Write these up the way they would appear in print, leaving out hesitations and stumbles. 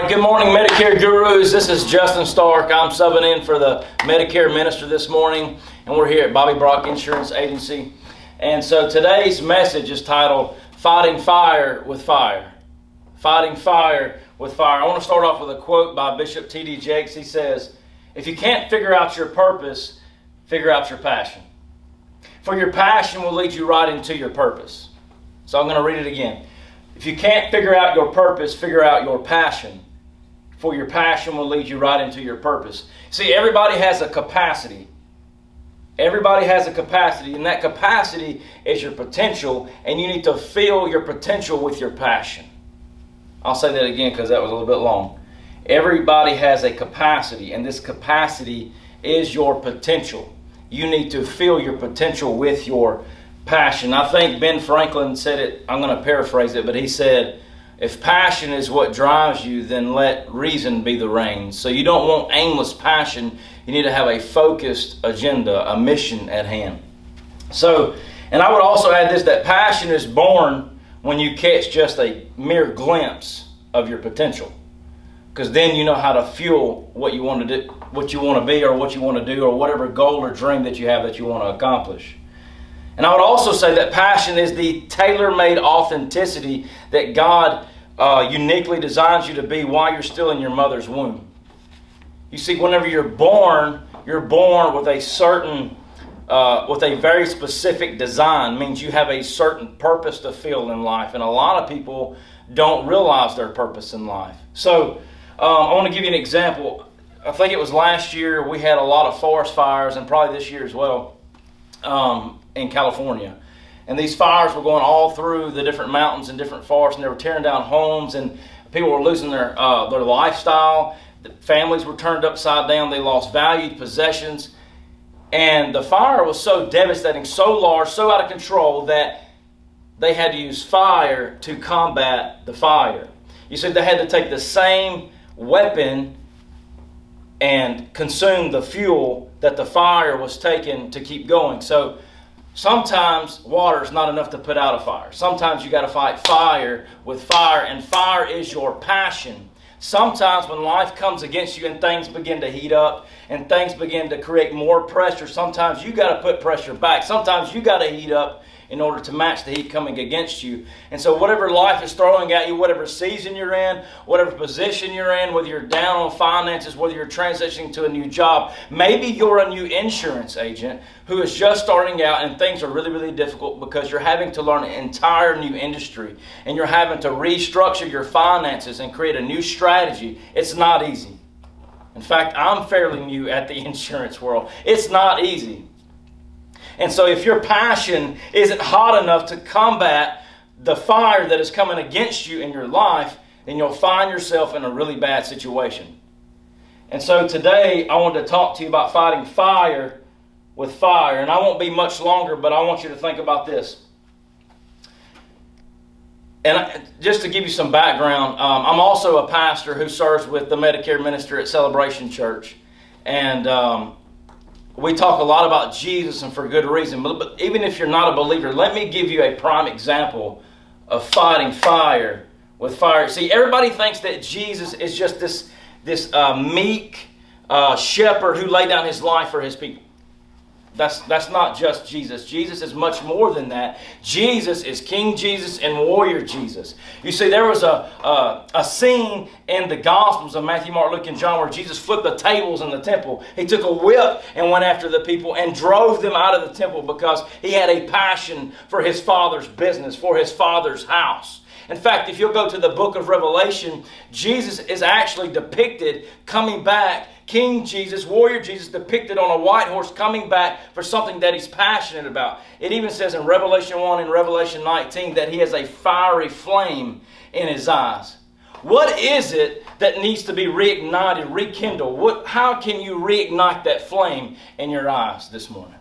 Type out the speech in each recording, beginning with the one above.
right, good morning, Medicare Gurus. This is Justin Stark. I'm subbing in for the Medicare minister this morning, and we're here at Bobby Brock Insurance Agency. And so today's message is titled, Fighting Fire with Fire. Fighting Fire with Fire. I want to start off with a quote by Bishop T.D. Jakes. He says, if you can't figure out your purpose, figure out your passion. For your passion will lead you right into your purpose. So I'm going to read it again. If you can't figure out your purpose, figure out your passion. For your passion will lead you right into your purpose. See, everybody has a capacity. Everybody has a capacity, and that capacity is your potential, and you need to fill your potential with your passion. I'll say that again because that was a little bit long. Everybody has a capacity, and this capacity is your potential. You need to fill your potential with your passion. I think Ben Franklin said it, I'm going to paraphrase it, but he said, if passion is what drives you, then let reason be the reins. So you don't want aimless passion. You need to have a focused agenda, a mission at hand. So, and I would also add this, that passion is born when you catch just a mere glimpse of your potential. Because then you know how to fuel what you want to do, what you want to be, or what you want to do, or whatever goal or dream that you have that you want to accomplish. And I would also say that passion is the tailor-made authenticity that God uniquely designs you to be while you're still in your mother's womb. You see, whenever you're born with a certain, with a very specific design. Means you have a certain purpose to fill in life. And a lot of people don't realize their purpose in life. So I want to give you an example. I think it was last year we had a lot of forest fires, and probably this year as well. In California, and these fires were going all through the different mountains and different forests, and they were tearing down homes, and people were losing their lifestyle. The families were turned upside down. They lost valued possessions, and the fire was so devastating, so large, so out of control that they had to use fire to combat the fire. You see, they had to take the same weapon and consume the fuel that the fire was taking to keep going. So sometimes water is not enough to put out a fire. Sometimes you got to fight fire with fire, and fire is your passion. Sometimes when life comes against you and things begin to heat up and things begin to create more pressure, sometimes you got to put pressure back. Sometimes you got to heat up in order to match the heat coming against you. And so whatever life is throwing at you, whatever season you're in, whatever position you're in, whether you're down on finances, whether you're transitioning to a new job, maybe you're a new insurance agent who is just starting out and things are really, really difficult because you're having to learn an entire new industry and you're having to restructure your finances and create a new strategy. It's not easy. In fact, I'm fairly new at the insurance world. It's not easy. And so if your passion isn't hot enough to combat the fire that is coming against you in your life, then you'll find yourself in a really bad situation. And so today I wanted to talk to you about fighting fire with fire. And I won't be much longer, but I want you to think about this. And just to give you some background, I'm also a pastor who serves with the Medicare minister at Celebration Church. And we talk a lot about Jesus, and for good reason. But even if you're not a believer, let me give you a prime example of fighting fire with fire. See, everybody thinks that Jesus is just this meek shepherd who laid down his life for his people. That's not just Jesus. Jesus is much more than that. Jesus is King Jesus and Warrior Jesus. You see, there was a scene in the Gospels of Matthew, Mark, Luke, and John where Jesus flipped the tables in the temple. He took a whip and went after the people and drove them out of the temple because he had a passion for his Father's business, for his Father's house. In fact, if you'll go to the book of Revelation, Jesus is actually depicted coming back. King Jesus, Warrior Jesus, depicted on a white horse coming back for something that he's passionate about. It even says in Revelation 1 and Revelation 19 that he has a fiery flame in his eyes. What is it that needs to be reignited, rekindled? How can you reignite that flame in your eyes this morning?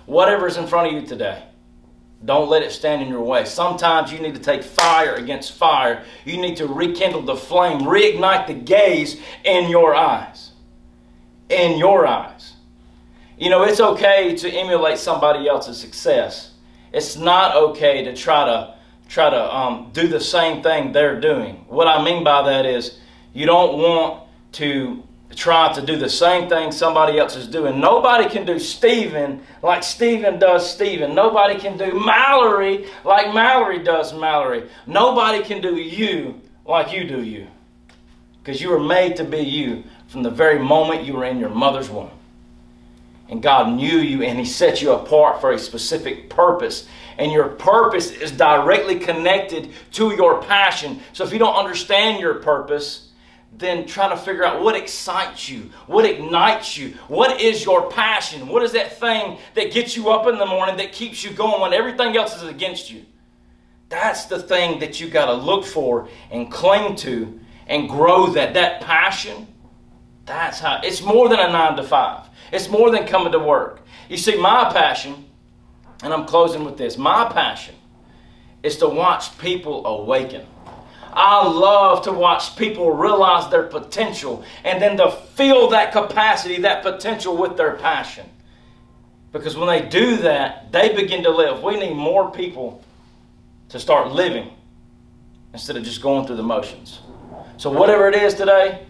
Whatever's in front of you today. Don't let it stand in your way. Sometimes you need to take fire against fire. You need to rekindle the flame, reignite the gaze in your eyes. In your eyes. You know, it's okay to emulate somebody else's success. It's not okay to try try to do the same thing they're doing. What I mean by that is you don't want to try to do the same thing somebody else is doing. Nobody can do Stephen like Stephen does Stephen. Nobody can do Mallory like Mallory does Mallory. Nobody can do you like you do you. Because you were made to be you from the very moment you were in your mother's womb. And God knew you and He set you apart for a specific purpose. And your purpose is directly connected to your passion. So if you don't understand your purpose, then try to figure out what excites you, what ignites you, what is your passion, what is that thing that gets you up in the morning, that keeps you going when everything else is against you. That's the thing that you got to look for and cling to and grow that passion. That's how, it's more than a 9 to 5. It's more than coming to work. You see, my passion, and I'm closing with this, my passion is to watch people awaken. I love to watch people realize their potential and then to feel that capacity, that potential with their passion. Because when they do that, they begin to live. We need more people to start living instead of just going through the motions. So whatever it is today,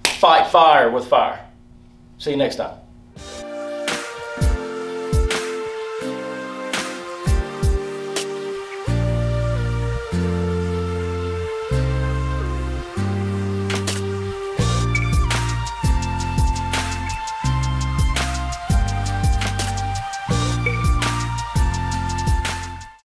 fight fire with fire. See you next time.